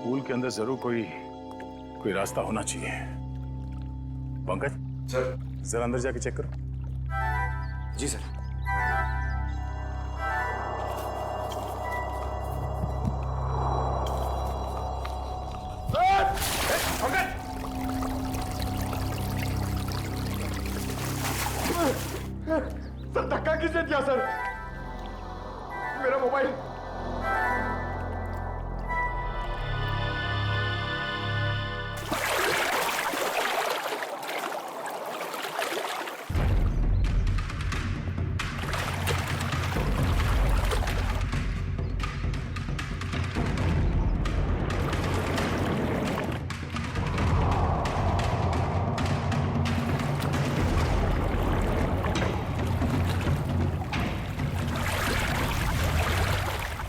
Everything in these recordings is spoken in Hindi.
स्कूल के अंदर जरूर कोई रास्ता होना चाहिए। पंकज सर। जरा अंदर जाके चेक करो। जी सर। सर धक्का किसने दिया सर? मेरा मोबाइल।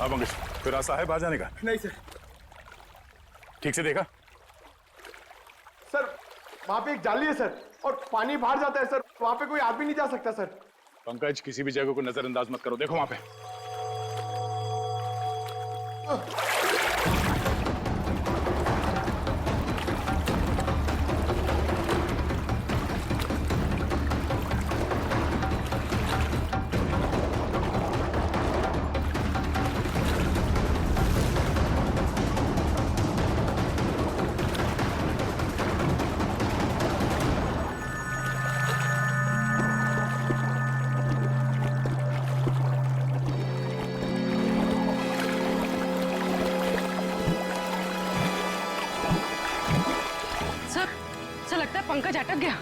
हाँ पंकज, कोई रास्ता है बाहर जाने का? नहीं सर। ठीक से देखा? सर वहां पे एक जाली है सर, और पानी बाहर जाता है सर, वहां पे कोई आदमी नहीं जा सकता सर। पंकज, किसी भी जगह को नजरअंदाज मत करो, देखो वहां पे। सर लगता है पंकज अटक गया।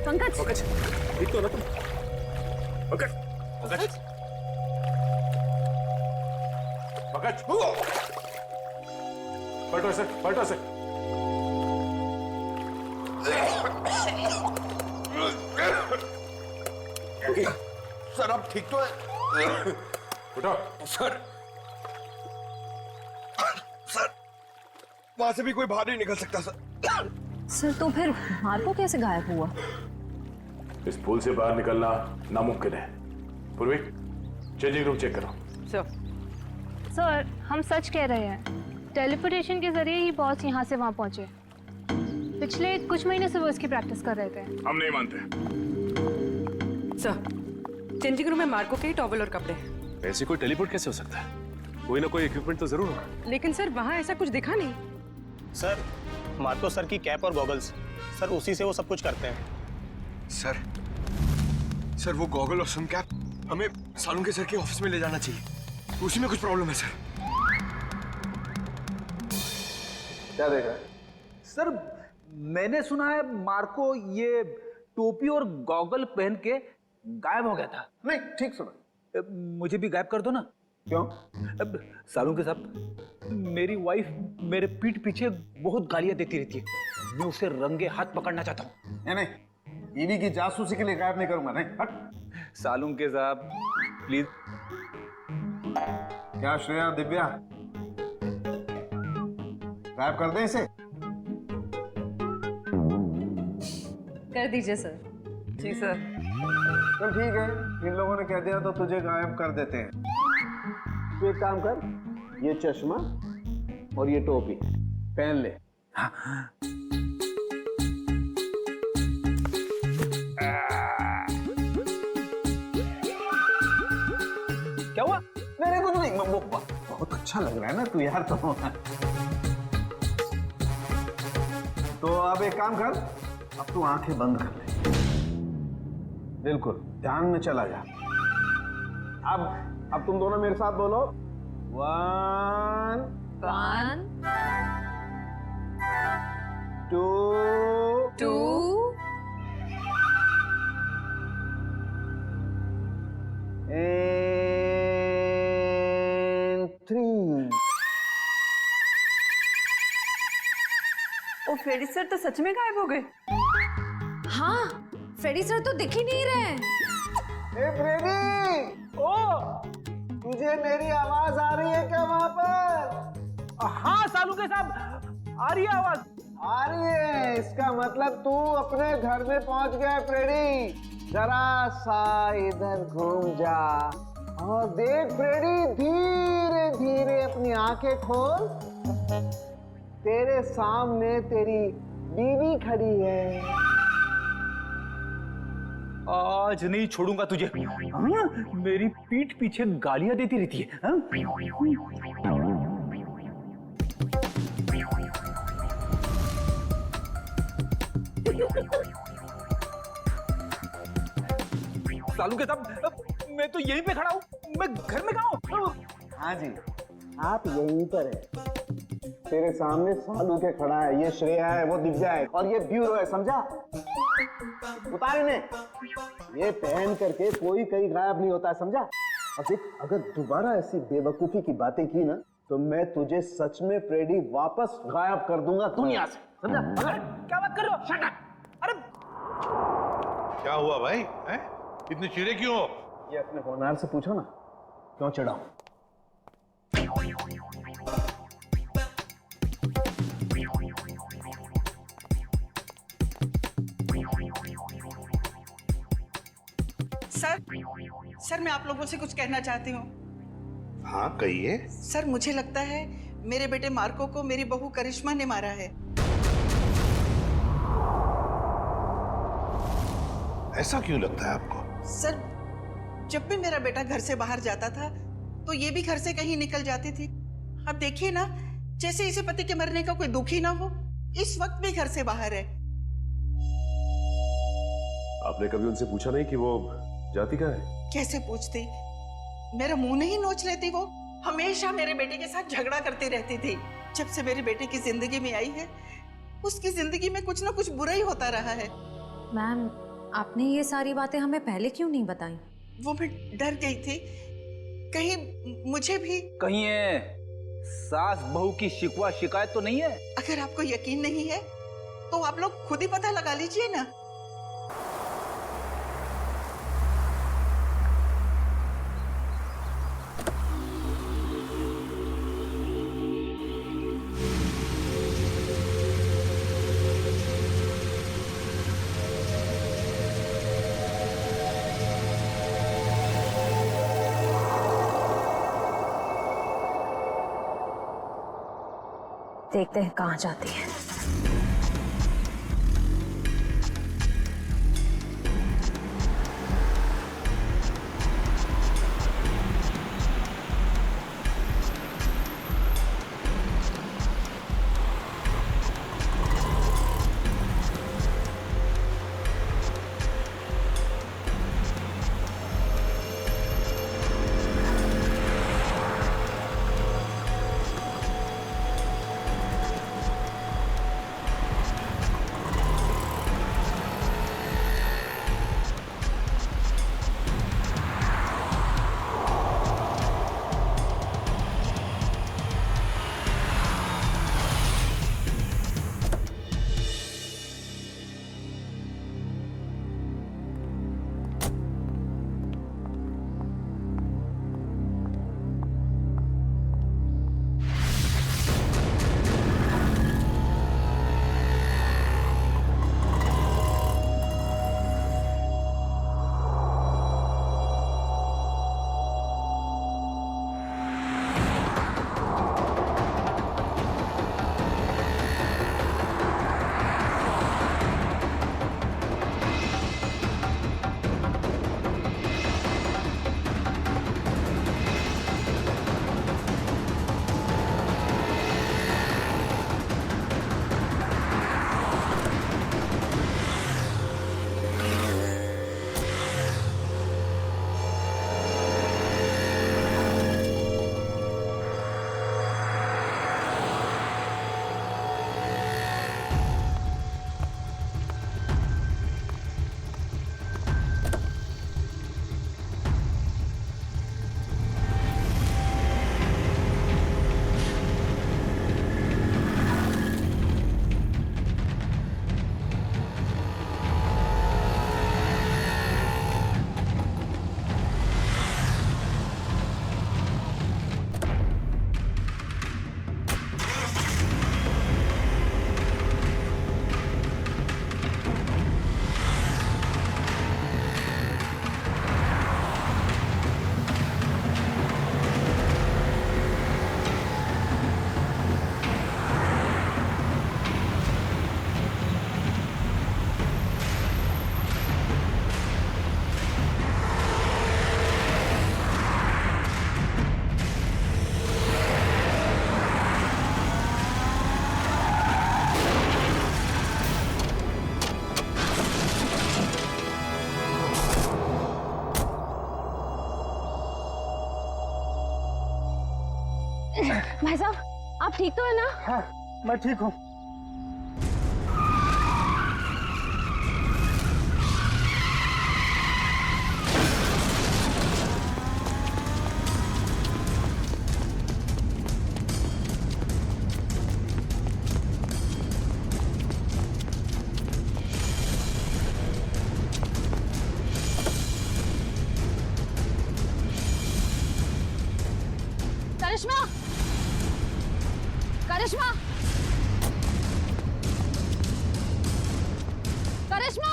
पंकज, पंकज, ठीक तो हो ना तुम? पंकज, पंकज, पंकज, पलटो से, पलटो से। सर अब ठीक तो है? उठो। सर वहां से भी कोई बाहर नहीं निकल सकता सर। सर तो फिर मार्को कैसे गायब हुआ? इस पुल से बाहर निकलना नामुमकिन है। पूर्वी, चेंजिंग रूम चेक करो। सर हम सच कह रहे हैं, टेलीपोर्टेशन के जरिए ही बॉस यहाँ से वहाँ पहुँचे। पिछले कुछ महीने से वो इसकी प्रैक्टिस कर रहे थे। हम नहीं मानते। सर चेंजिंग रूम में मार्को के टॉवल और कपड़े हैं। ऐसे कोई टेलीपोर्ट कैसे हो सकता है? कोई ना कोई इक्विपमेंट तो जरूर होगा। लेकिन सर वहाँ ऐसा कुछ दिखा नहीं। सर मार्को सर की कैप और गॉगल्स, सर उसी से वो सब कुछ करते हैं। सर वो गॉगल और सन कैप हमें सालुंके सर के ऑफिस में ले जाना चाहिए, उसी में कुछ प्रॉब्लम है सर। क्या देख रहा है? सर मैंने सुना है मार्को ये टोपी और गॉगल पहन के गायब हो गया था। नहीं ठीक सुना। मुझे भी गायब कर दो ना। क्यों? सालुंके साहब, मेरी वाइफ मेरे पीठ पीछे बहुत गालियां देती रहती है, मैं उसे रंगे हाथ पकड़ना चाहता हूँ। नहीं, बीवी की जासूसी के लिए गायब नहीं करूंगा। नहीं हट। सालुंके साहब प्लीज। क्या श्रेया, दिव्या, गायब कर दें इसे? कर दीजिए सर। जी सर। चल ठीक है, इन लोगों ने कह दिया तो तुझे गायब कर देते हैं। तू एक काम कर, ये चश्मा और ये टोपी पहन ले। क्या हुआ? मैंने कुछ नहीं, बहुत अच्छा लग रहा है ना तू यार। तो अब एक काम कर, अब तू आंखें बंद कर ले, बिल्कुल ध्यान में चला जा। अब तुम दोनों मेरे साथ बोलो, 1 2 2 and 3। ओ फ्रेडी सर तो सच में गायब हो गए। हाँ, फ्रेडी सर तो दिख ही नहीं रहे हैं। ए फ्रेडी, ओ तुझे मेरी आवाज आ रही है क्या वहां पर? हाँ सालू के साहब, आ रही है आवाज। आ रही है, इसका मतलब तू अपने घर में पहुंच गया फ्रेडी। जरा सा इधर घूम जा और देख फ्रेडी, धीरे धीरे अपनी आंखें खोल। तेरे सामने तेरी बीवी खड़ी है। आज नहीं छोड़ूंगा तुझे। हाँ? मेरी पीठ पीछे गालियां देती रहती है। हाँ? सालू के साहब, मैं तो यहीं पे खड़ा हूँ, मैं घर में कहाँ हूँ? हाँ जी, आप यहीं पर है। तेरे सामने सालू के खड़ा है, ये श्रेया है, वो दिव्या है और ये ब्यूरो है, समझा? उतार इन्हें। ये पहन करके कोई कहीं गायब नहीं होता है, समझा? और देख, अगर दोबारा ऐसी बेवकूफी की बातें की ना तो मैं तुझे सच में फ्रेडी वापस गायब कर दूंगा दुनिया से, समझा? क्या बात कर रहे हो? Shut up! अरे क्या हुआ भाई? हैं? इतने चिड़े क्यों हो? ये अपने होनहार से पूछो ना, क्यों चिढ़ा? सर मैं आप लोगों से कुछ कहना चाहती हूँ। हाँ कहिए। सर मुझे लगता है मेरे बेटे मार्को को मेरी बहू करिश्मा ने मारा है। ऐसा क्यों लगता है आपको? सर जब भी मेरा बेटा घर से बाहर जाता था तो ये भी घर से कहीं निकल जाती थी। अब देखिए ना, जैसे इसे पति के मरने का कोई दुख ही ना हो, इस वक्त भी घर से बाहर है। आपने कभी उनसे पूछा नहीं कि वो जाती कहाँ है? कैसे पूछती, मेरा मुंह नहीं नोच लेती। वो हमेशा मेरे बेटे के साथ झगड़ा करती रहती थी। जब से मेरे बेटे की जिंदगी में आई है, उसकी जिंदगी में कुछ ना कुछ बुरा ही होता रहा है। मैम, आपने ये सारी बातें हमें पहले क्यों नहीं बताई? वो मैं डर गई थी, कहीं मुझे भी। कहीं है सास बहू की शिकवा शिकायत तो नहीं है? अगर आपको यकीन नहीं है तो आप लोग खुद ही पता लगा लीजिए ना। देखते हैं कहाँ जाती है। भाई साहब, आप ठीक तो है ना? हाँ मैं ठीक हूँ। करिश्मा, करिश्मा, करिश्मा।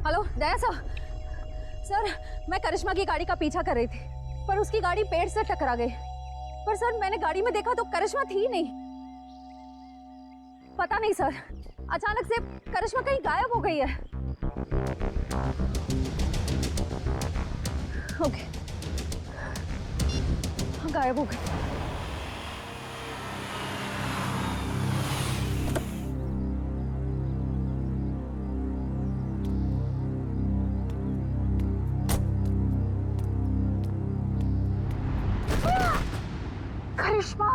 हेलो दया सर, मैं करिश्मा की गाड़ी का पीछा कर रही थी, पर उसकी गाड़ी पेड़ से टकरा गई। पर सर मैंने गाड़ी में देखा तो करिश्मा थी नहीं। पता नहीं सर, अचानक से करिश्मा कहीं गायब हो गई है। ओके, हाँ गायब हो गई। करिश्मा,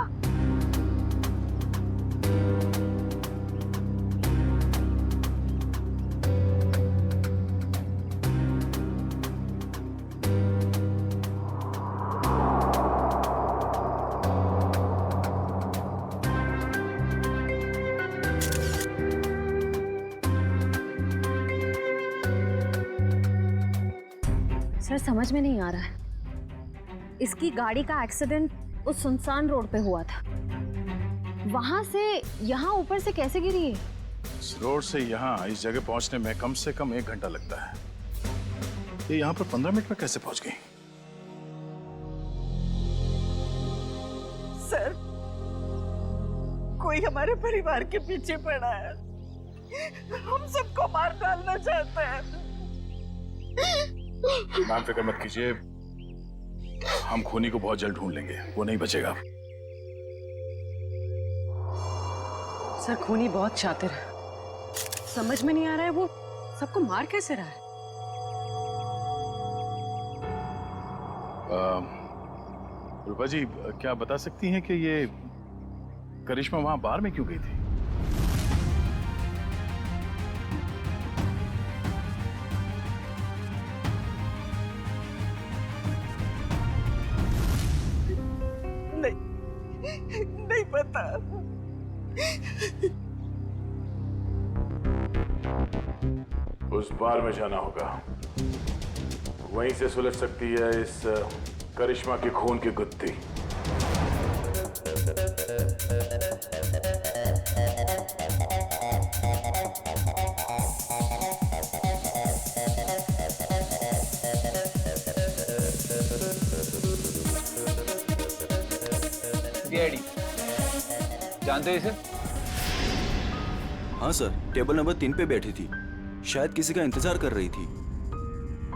सर समझ में नहीं आ रहा है, इसकी गाड़ी का एक्सीडेंट उस सुनसान रोड पे हुआ था, वहां से यहाँ ऊपर से कैसे गिरी है? इस रोड से यहाँ इस जगह पहुंचने में कम से कम 1 घंटा लगता है। ये यहाँ पर 15 मिनट में कैसे पहुंच गई? सर, कोई हमारे परिवार के पीछे पड़ा है, हम सबको मार डालना चाहता है। मैम फिक्र मत कीजिए, हम खूनी को बहुत जल्द ढूंढ लेंगे, वो नहीं बचेगा। सर खूनी बहुत शातिर है, समझ में नहीं आ रहा है वो सबको मार कैसे रहा है। रूपा जी, क्या बता सकती हैं कि ये करिश्मा वहां बार में क्यों गई थी? नहीं पता। उस बार में जाना होगा, वहीं से सुलझ सकती है इस करिश्मा के खून की गुत्थी। डैडी जानते हो इसे? हाँ सर, टेबल नंबर 3 पे बैठी थी, शायद किसी का इंतजार कर रही थी।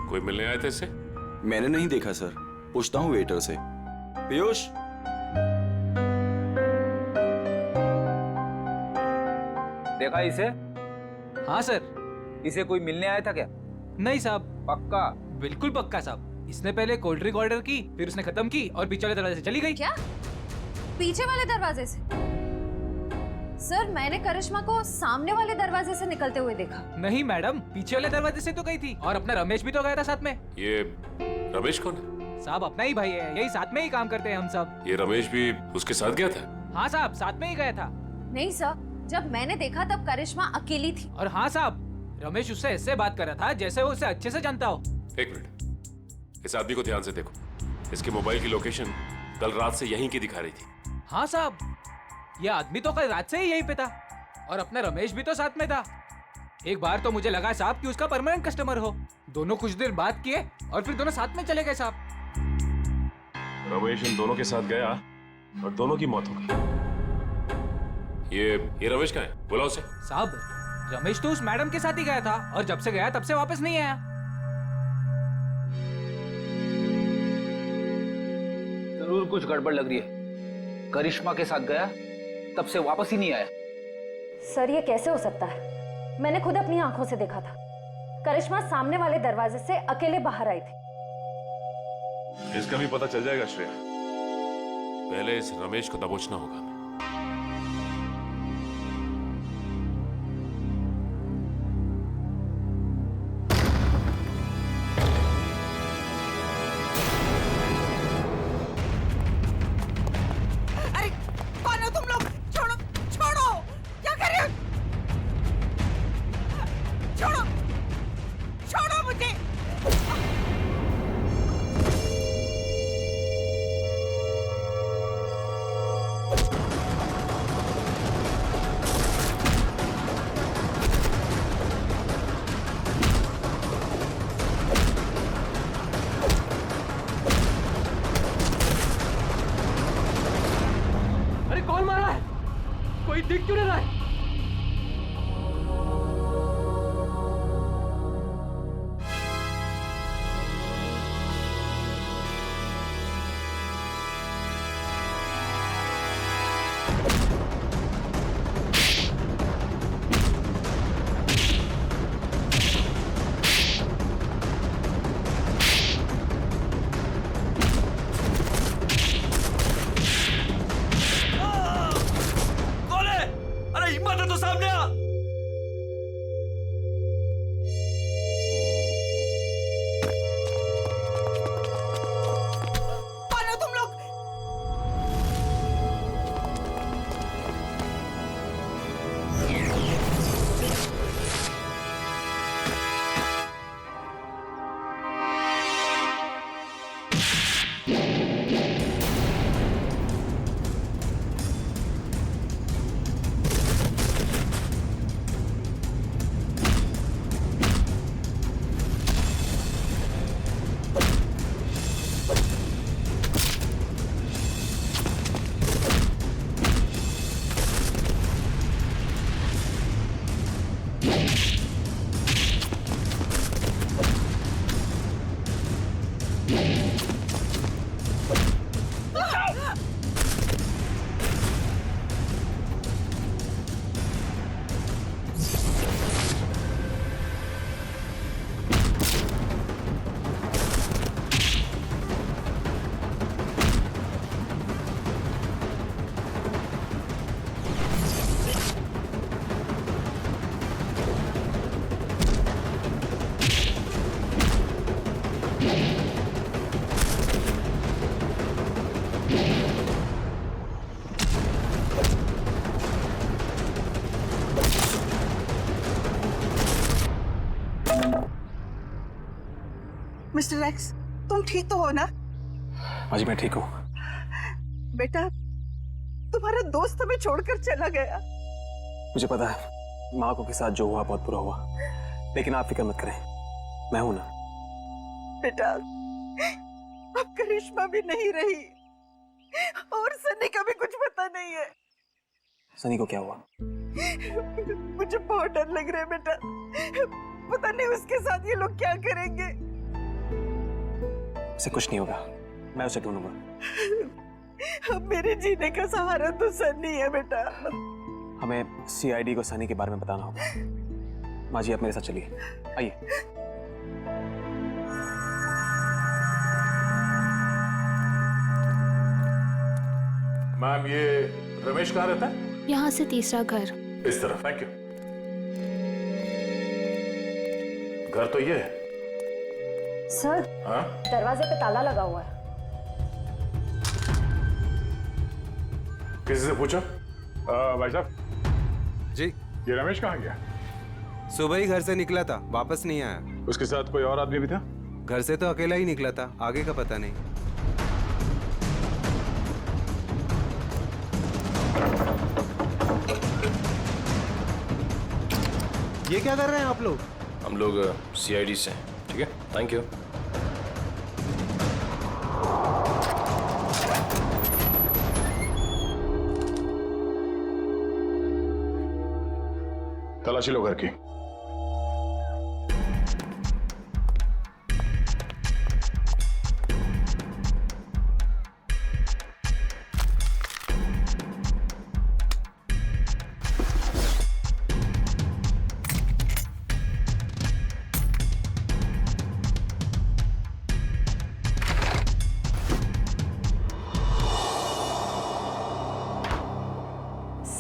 कोई मिलने आए थे इससे? मैंने नहीं देखा सर, पूछता हूँ वेटर से। पीयूष, देखा इसे? हाँ सर, इसे कोई मिलने आया था क्या? नहीं साहब। पक्का? बिल्कुल पक्का साहब। इसने पहले कोल्ड ड्रिंक ऑर्डर की, फिर उसने खत्म की और पीछे वाले दरवाजे से चली गई। क्या? पीछे वाले दरवाजे से? सर मैंने करिश्मा को सामने वाले दरवाजे से निकलते हुए देखा। नहीं मैडम, पीछे वाले दरवाजे से तो गई थी, और अपना रमेश भी तो गया था साथ में। ये रमेश कौन है? साहब अपना ही भाई है, यही साथ में ही काम करते हैं हम सब। ये रमेश भी उसके साथ गया था? हाँ साहब, साथ में ही गया था। नहीं सर, जब मैंने देखा तब करिश्मा अकेली थी। और हाँ साहब, रमेश उससे ऐसे बात कर रहा था जैसे वो उसे अच्छे से जानता हो। 1 मिनट, इस आदमी को ध्यान से देखो। इसके मोबाइल की लोकेशन कल रात से यहीं की दिखा रही थी। हाँ साहब, ये आदमी तो कल रात से ही यहीं पे था, और अपना रमेश भी तो साथ में था। एक बार तो मुझे लगा साहब कि उसका परमानेंट कस्टमर हो। दोनों कुछ देर बात किए और फिर दोनों साथ में चले गए साहब। रमेश इन दोनों के साथ गया और दोनों की मौत हो गई। ये रमेश कहाँ है? बुलाओ उसे। साहब रमेश तो उस मैडम के साथ ही गया था, और जब से गया तब से वापस नहीं आया। जरूर कुछ गड़बड़ लग रही है। करिश्मा के साथ गया तब से वापस ही नहीं आया। सर ये कैसे हो सकता है? मैंने खुद अपनी आंखों से देखा था। करिश्मा सामने वाले दरवाजे से अकेले बाहर आई थी। इसका भी पता चल जाएगा श्रेया। पहले इस रमेश को दबोचना होगा हमें। अरे कौन हो तुम लोग? छोड़ो छोड़ो, क्या कर रहे हो? छोड़ो छोड़ो मुझे। अरे कौन मारा है? कोई दिख क्यों नहीं रहा है? कौन हो तुम लोग? मिस्टर एक्स, तुम ठीक तो हो ना? माँ जी मैं ठीक हूँ। बेटा, तुम्हारा दोस्त हमें छोड़कर चला गया। मुझे पता है माँ को के साथ जो हुआ बहुत बुरा हुआ, लेकिन आप फिक्र मत करें, मैं हूं ना। बेटा, अब करिश्मा भी नहीं रही और सनी का भी कुछ पता नहीं है। सनी को क्या हुआ? मुझे बहुत डर लग रहा है बेटा, पता नहीं उसके साथ ये लोग क्या करेंगे। उसे कुछ नहीं होगा, मैं उसे ढूंढूंगा। अब मेरे जीने का सहारा तो सनी है बेटा। हमें सीआईडी को सनी के बारे में बताना होगा। माँ जी आप मेरे साथ चलिए, आइए। मैम ये रमेश कहाँ रहता है? यहाँ से तीसरा घर। इस तरफ। Thank you. घर तो ये है। सर, हाँ? दरवाजे पे ताला लगा हुआ है। किसी से पूछा? भाई साहब जी, ये रमेश कहाँ गया? सुबह ही घर से निकला था, वापस नहीं आया। उसके साथ कोई और आदमी भी था? घर से तो अकेला ही निकला था, आगे का पता नहीं। ये क्या कर रहे हैं आप लोग? हम लोग सीआईडी से हैं। ठीक है, थैंक यू। तलाशी लो घर की।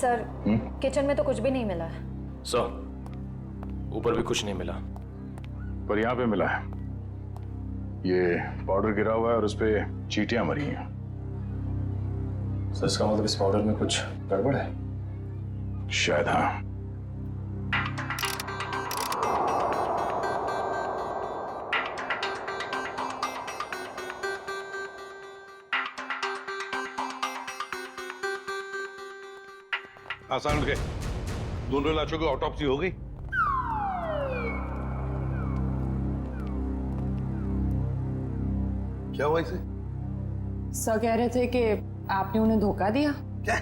सर किचन में तो कुछ भी नहीं मिला है। सर ऊपर भी कुछ नहीं मिला, पर यहाँ पे मिला है। ये पाउडर गिरा हुआ है और उस पे चींटियां मरी हैं। सर इसका मतलब इस पाउडर में कुछ गड़बड़ है? शायद हाँ। आसान के दोनों लाशों की ऑटोप्सी हो गई। क्या हुआ इसे? सर कह रहे थे कि आपने उन्हें धोखा दिया। क्या?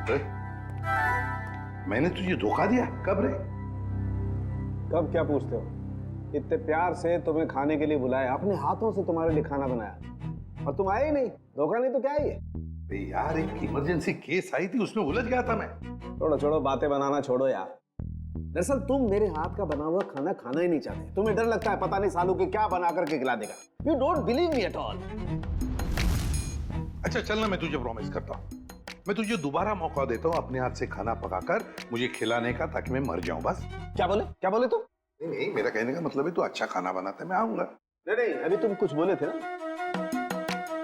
रे? मैंने तुझे धोखा दिया? कब रे? कब क्या पूछते हो? इतने प्यार से तुम्हें खाने के लिए बुलाया, अपने हाथों से तुम्हारे लिए खाना बनाया और तुम आए ही नहीं। धोखा नहीं तो क्या है ये? यार एक इमरजेंसी केस आई थी, उसमें उलझ गया था मैं। छोड़ो छोड़ो, बातें बनाना छोड़ो यार। दरअसल तुम मेरे हाथ का बना हुआ खाना खाना ही नहीं चाहते। तुम्हें डर लगता है पता नहीं सालू के क्या बना करके खिला देगा। You don't believe me at all. अच्छा चलना, मैं तुझे प्रॉमिस करता हूँ, मैं तुझे दोबारा मौका देता हूँ अपने हाथ से खाना पकाकर मुझे खिलाने का, ताकि मैं मर जाऊं बस। क्या बोले तुम? नहीं, मेरा कहने का मतलब है तू अच्छा खाना बनाता है, मैं आऊंगा। नहीं, अभी तुम कुछ बोले थे ना।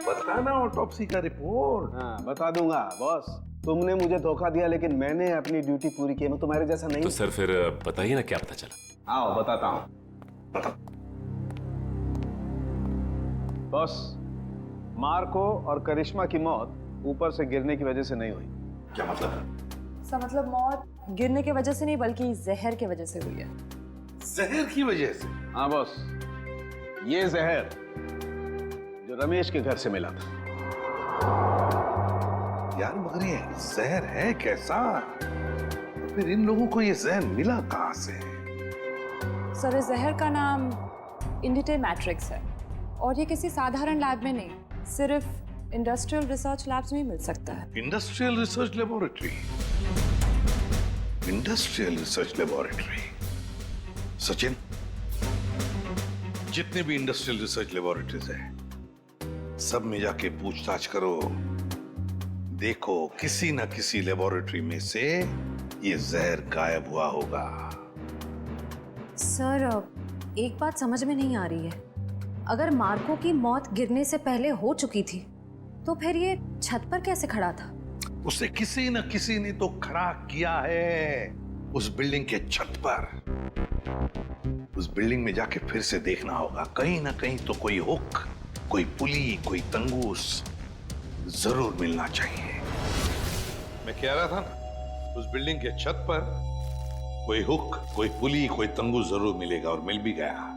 बताना ऑटोप्सी का रिपोर्ट। हाँ बता दूंगा बॉस। तुमने मुझे धोखा दिया लेकिन मैंने अपनी ड्यूटी पूरी की। मैं तुम्हारे जैसा नहीं। तो सर फिर बताइए ना क्या पता चला। आओ बताता हूँ। बॉस, मार्को और करिश्मा की मौत ऊपर से गिरने की वजह से नहीं हुई। क्या मतलब? सर मतलब मौत गिरने की वजह से नहीं बल्कि जहर की वजह से हुई है। जहर की वजह से? हाँ बॉस, ये जहर जो रमेश के घर से मिला था। यार मगर ये जहर है कैसा? फिर इन लोगों को ये जहर मिला कहां से? सर इस जहर का नाम इंडिटे मैट्रिक्स है और ये किसी साधारण लैब में नहीं, सिर्फ इंडस्ट्रियल रिसर्च लैब्स में ही मिल सकता है। Industrial research laboratory? Industrial research laboratory? Sachin, जितने भी इंडस्ट्रियल रिसर्च लेबोरेटरीज हैं सब में जाके पूछताछ करो। देखो किसी ना किसी लेबोरेटरी में से ये जहर गायब हुआ होगा। सर एक बात समझ में नहीं आ रही है, अगर मार्को की मौत गिरने से पहले हो चुकी थी तो फिर ये छत पर कैसे खड़ा था? उसे किसी न किसी ने तो खड़ा किया है उस बिल्डिंग के छत पर। उस बिल्डिंग में जाके फिर से देखना होगा, कहीं ना कहीं तो कोई हुक, कोई पुली, कोई तंगूस जरूर मिलना चाहिए। मैं कह रहा था ना, उस बिल्डिंग के छत पर कोई हुक, कोई पुली, कोई तंगूस जरूर मिलेगा, और मिल भी गया।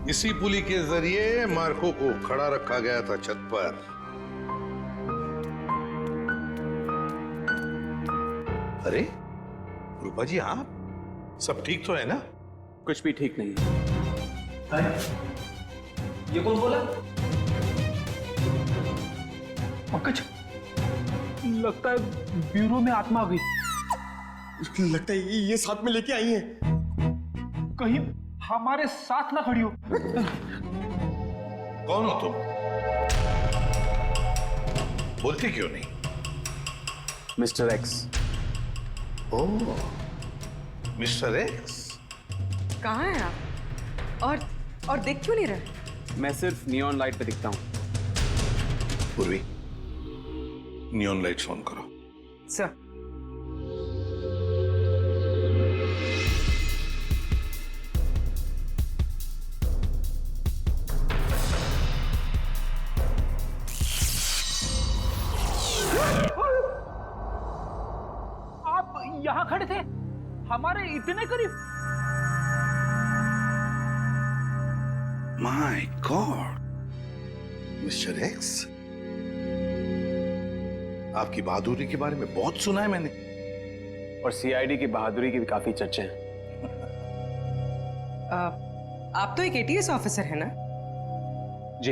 इसी पुली के जरिए मार्को को खड़ा रखा गया था छत पर। अरे रूपा जी, आप सब ठीक तो है ना? कुछ भी ठीक नहीं है। ये कौन बोला? पंकज, लगता है ब्यूरो में आत्मा आ गई। लगता है ये साथ में लेके आई हैं। कहीं हमारे साथ ना खड़ी हो। कौन हो तुम? बोलते क्यों नहीं? Mister X. Oh, mister X. कहाँ हैं आप? और देख क्यों नहीं रहे? मैं सिर्फ नियॉन लाइट पे दिखता हूँ। पूर्वी, नियॉन लाइट्स ऑन करो। सर यहाँ खड़े थे, हमारे इतने करीब। माय गॉड, मिस्टर एक्स, आपकी बहादुरी के बारे में बहुत सुना है मैंने। और सीआईडी की बहादुरी की भी काफी चर्चे हैं। आप तो एक एटीएस ऑफिसर है ना? जी।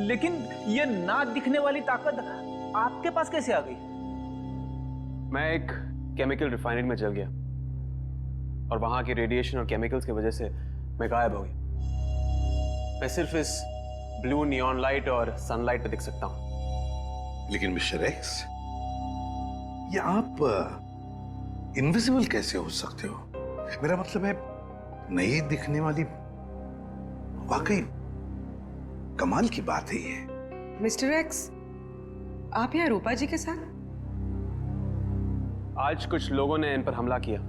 लेकिन ये ना दिखने वाली ताकत आपके पास कैसे आ गई? मैं एक केमिकल रिफाइनरी में चल गया और वहां के रेडिएशन और केमिकल्स की वजह से मैं गायब हो गया। मैं सिर्फ इस ब्लू नियॉन लाइट और सनलाइट पे दिख सकता हूं। लेकिन मिस्टर एक्स, ये आप इनविजिबल कैसे हो सकते हो? मेरा मतलब है, नहीं दिखने वाली, वाकई कमाल की बात है ये। मिस्टर एक्स, आप यहाँ रूपा जी के साथ? आज कुछ लोगों ने इन पर हमला किया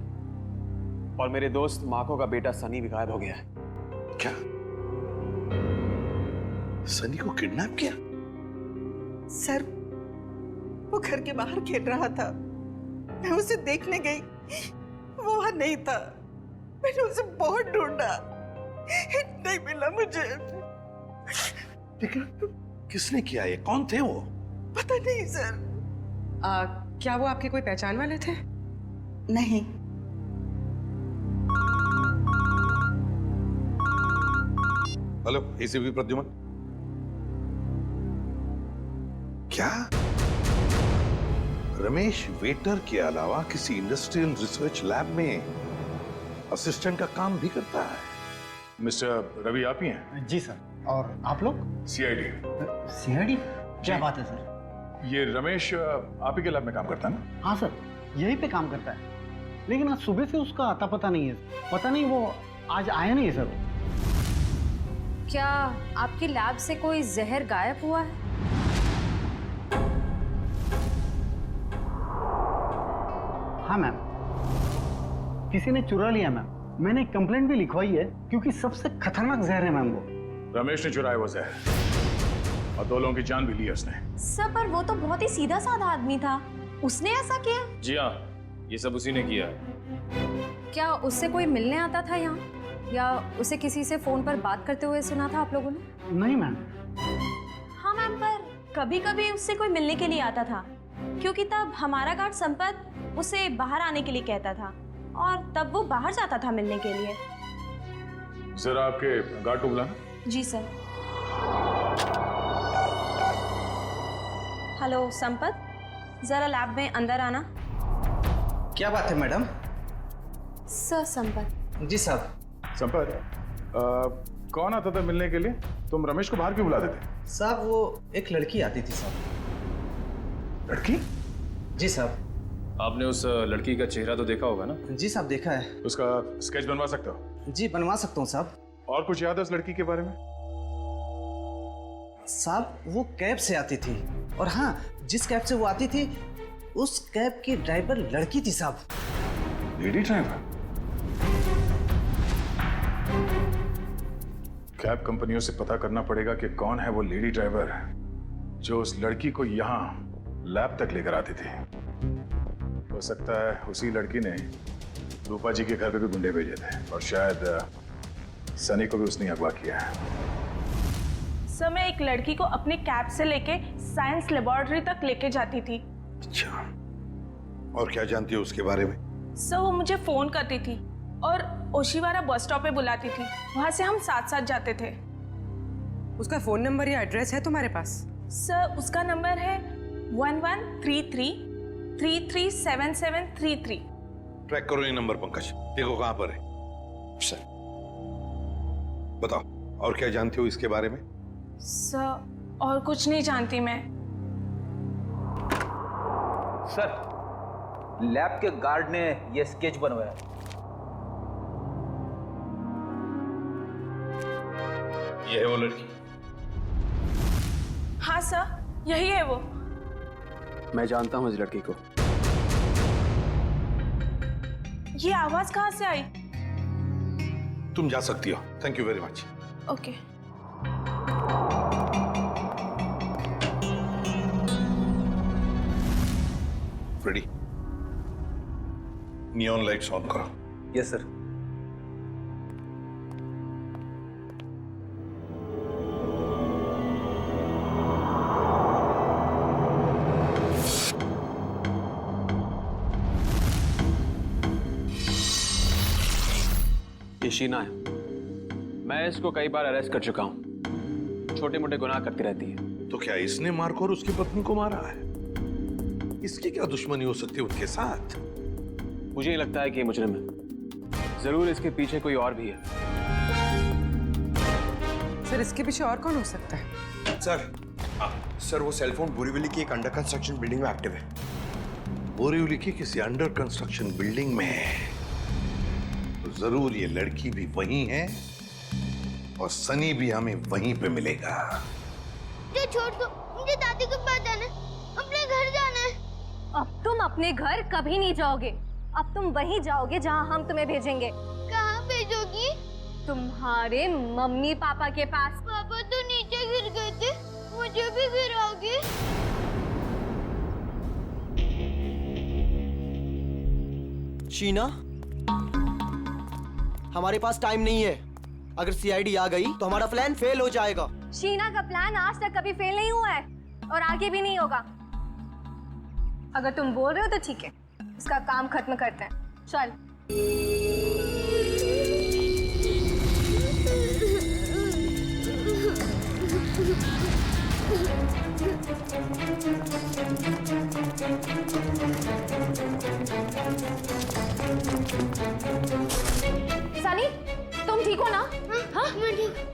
और मेरे दोस्त माको का बेटा सनी भी गायब हो गया है। क्या? सनी को किडनैप किया? सर, वो घर के बाहर खेल रहा था। मैं उसे देखने गई, वो वहां नहीं था। मैंने उसे बहुत ढूंढा, नहीं मिला मुझे। लेकिन किसने किया ये? कौन थे वो? पता नहीं सर। क्या वो आपके कोई पहचान वाले थे? नहीं। Hello, ACP Pradyuman. क्या रमेश वेटर के अलावा किसी इंडस्ट्रियल रिसर्च लैब में असिस्टेंट का काम भी करता है? मिस्टर रवि आप ही हैं? जी सर। और आप लोग? सीआईडी। सीआईडी? क्या बात है सर? ये रमेश आप ही के लैब में काम करता है ना? हाँ सर, यहीं पे काम करता है। लेकिन आज सुबह से उसका आता पता नहीं है। पता नहीं वो आज आया नहीं है सर। क्या आपकी लैब से कोई जहर गायब हुआ है? हाँ मैम, किसी ने चुरा लिया मैम। मैंने कंप्लेंट भी लिखवाई है क्योंकि सबसे खतरनाक जहर है मैम वो। रमेश ने चुराया वो जहर और 2 लोगों की जान भी ली है उसने। सर, पर वो तो बहुत ही सीधा साधा आदमी था, उसने ऐसा किया? जी हाँ, ये सब उसी ने किया है। क्या उससे कोई मिलने आता था यहाँ, या उसे किसी से फोन पर बात करते हुए सुना था आप लोगों ने? नहीं मैम। हाँ मैम, पर कभी कभी उससे कोई मिलने के लिए आता था, क्योंकि तब हमारा गार्ड संपत उसे बाहर आने के लिए कहता था और तब वो बाहर जाता था मिलने के लिए। जरा आपके गार्ड को बुलाना। जी सर। हेलो संपत, जरा लैब में अंदर आना। क्या बात है मैडम? सर संपत। जी साहब। संपत, कौन आता था मिलने के लिए? तुम रमेश को बाहर क्यों बुला देते? साहब, वो एक लड़की आती थी साहब। लड़की? जी साहब। आपने उस लड़की का चेहरा तो देखा होगा ना? जी साहब, देखा है। उसका स्केच बनवा सकते हो? जी बनवा सकता हूँ साहब। और कुछ याद है उस लड़की के बारे में? साहब, वो कैब से आती थी, और हाँ, जिस कैब से वो आती थी उस कैब की ड्राइवर लड़की थी साहब। Lady driver? कैब कंपनियों से पता करना पड़ेगा कि कौन है वो लेडी ड्राइवर जो उस लड़की को यहाँ लैब तक लेकर आती थी। हो सकता है उसी लड़की ने रूपा जी के घर पे भी गुंडे भेजे थे, और शायद सनी को भी उसने अगवा किया है। सर, मैं एक लड़की को अपनी कैब से लेके साइंस लेबोरेटरी तक लेके जाती थी। अच्छा, और क्या जानती हो उसके बारे में? सर, वो मुझे फोन करती थी और ओशिवारा बस स्टॉप पे बुलाती थी। वहां से हम साथ साथ जाते थे। उसका फोन नंबर या एड्रेस है तुम्हारे पास? सर, उसका नंबर है 1133337733। ट्रैक करो ये नंबर पंकज, देखो कहां पर है। सर बताओ, और क्या जानते हो इसके बारे में? सर, और कुछ नहीं जानती मैं। सर, लैब के गार्ड ने यह स्केच बनवाया। ये है वो लड़की? हाँ सर, यही है वो। मैं जानता हूँ इस लड़की को। ये आवाज कहाँ से आई? तुम जा सकती हो। Thank you very much. Okay. Freddy, neon lights on करो। Yes sir. ये शीना है। मैं इसको कई बार अरेस्ट कर चुका हूं। छोटे मोटे गुनाह करती रहती है। तो क्या इसने मार्को और उसकी पत्नी को मारा है? इसकी क्या दुश्मनी हो सकती है उनके साथ? मुझे नहीं लगता है कि ये मुजरिम है। जरूर इसके पीछे कोई और भी है। सर इसके पीछे और कौन हो सकता है? सर वो सेलफोन बोरीवली की एक अंडर कंस्ट्रक्शन बिल्डिंग में एक्टिव है। बोरीवली की किसी अंडर कंस्ट्रक्शन बिल्डिंग में है तो जरूर ये लड़की भी वहीं है और सनी भी हमें वहीं पे मिलेगा। मुझे छोड़ दो, मुझे दादी के पास जाना है, अपने घर जाना है। अब तुम अपने घर कभी नहीं जाओगे। अब तुम वहीं जाओगे जहां हम तुम्हें भेजेंगे। कहाँ भेजोगी? तुम्हारे मम्मी पापा के पास। पापा तो नीचे गिर गए थे, मुझे भी गिराओगे? शीना, हमारे पास टाइम नहीं है। अगर सीआईडी आ गई तो हमारा प्लान फेल हो जाएगा। शीना का प्लान आज तक कभी फेल नहीं हुआ है और आगे भी नहीं होगा। अगर तुम बोल रहे हो तो ठीक है, इसका काम खत्म करते हैं। चल। सनी, तुम ठीक हो ना? हाँ, मैं ठीक।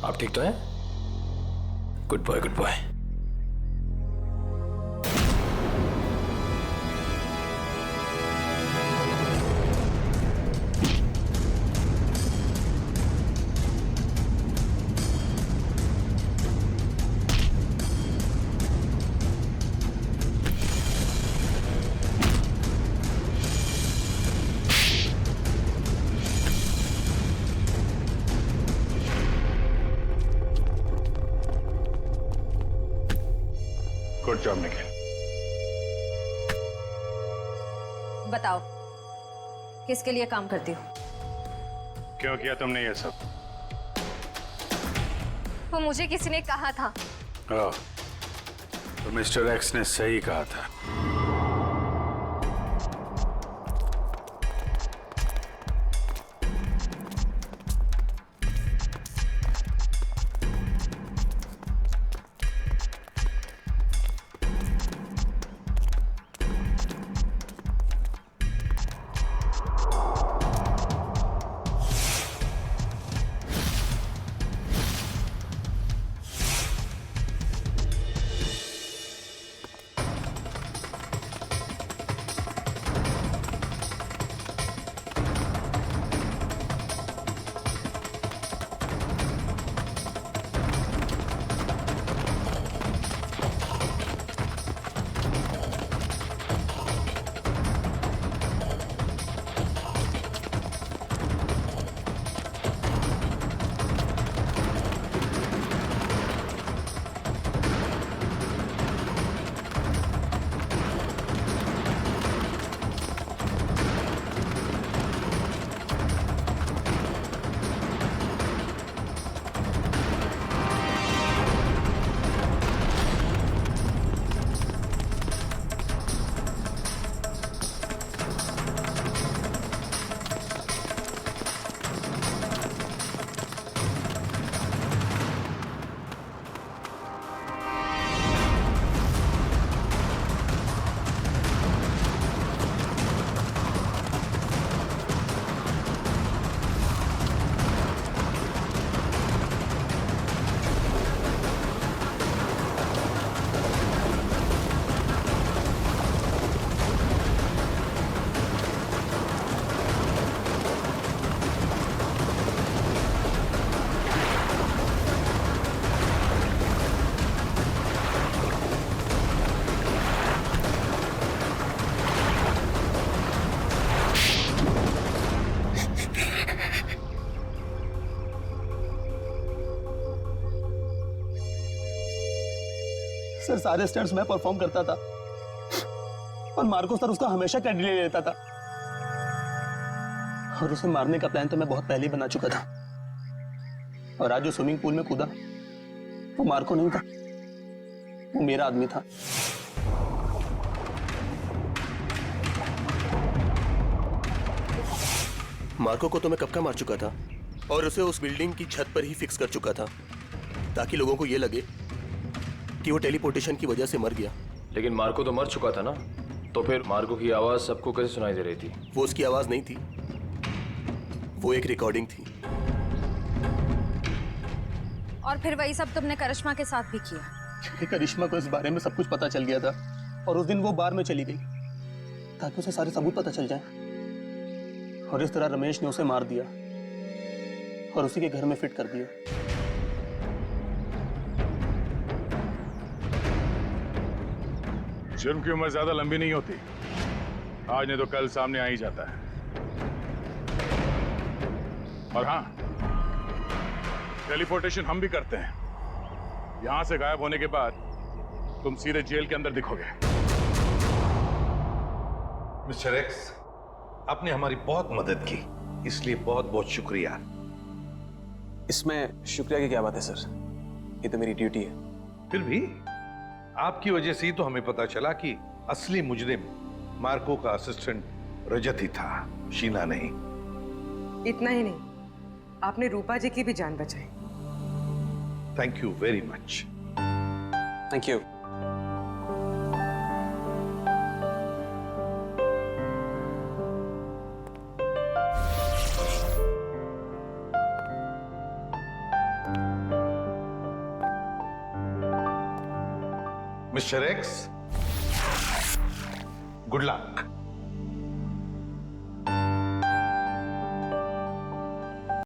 आप ठीक तो हैं? Good boy, good boy. Good job Nikhil. बताओ, किसके लिए काम करती हो? क्यों किया तुमने ये सब? वो मुझे किसी ने कहा था। तो मिस्टर एक्स ने सही कहा था। सर सारे स्टंट्स मैं परफॉर्म करता था और मार्को सर उसका हमेशा क्रेडिट ले लेता था। और उसे मारने का प्लान तो मैं बहुत पहले ही बना चुका था। और आज जो स्विमिंग पूल में कूदा वो मार्को नहीं था, वो मेरा आदमी था। मार्को को तो मैं कब का मार चुका था और उसे उस बिल्डिंग की छत पर ही फिक्स कर चुका था ताकि लोगों को ये लगे कि वो टेलीपोर्टेशन की वजह से मर गया। लेकिन मार्को तो मर चुका था ना, तो फिर मार्को की आवाज सबको कैसे सुनाई दे रही थी? वो उसकी आवाज नहीं थी, वो एक रिकॉर्डिंग थी। और फिर वही सब तुमने करिश्मा के साथ भी किया? क्योंकि करिश्मा को इस बारे में सब कुछ पता चल गया था और उस दिन वो बार में चली गई ताकि उसे सारे सबूत पता चल जाए। और इस तरह रमेश ने उसे मार दिया और उसी के घर में फिट कर दिया। जुर्म की उम्र ज्यादा लंबी नहीं होती, आज नहीं तो कल सामने आ ही जाता है। और हाँ, टेलीपोर्टेशन हम भी करते हैं। यहां से गायब होने के बाद तुम सीधे जेल के अंदर दिखोगे। मिस्टर एक्स, आपने हमारी बहुत मदद की, इसलिए बहुत बहुत शुक्रिया। इसमें शुक्रिया की क्या बात है सर, ये तो मेरी ड्यूटी है। फिर भी आपकी वजह से ही तो हमें पता चला कि असली मुजरिम मार्को का असिस्टेंट रजत ही था, शीना नहीं। इतना ही नहीं, आपने रूपा जी की भी जान बचाई। Thank you very much. Thank you. Mister x, good luck.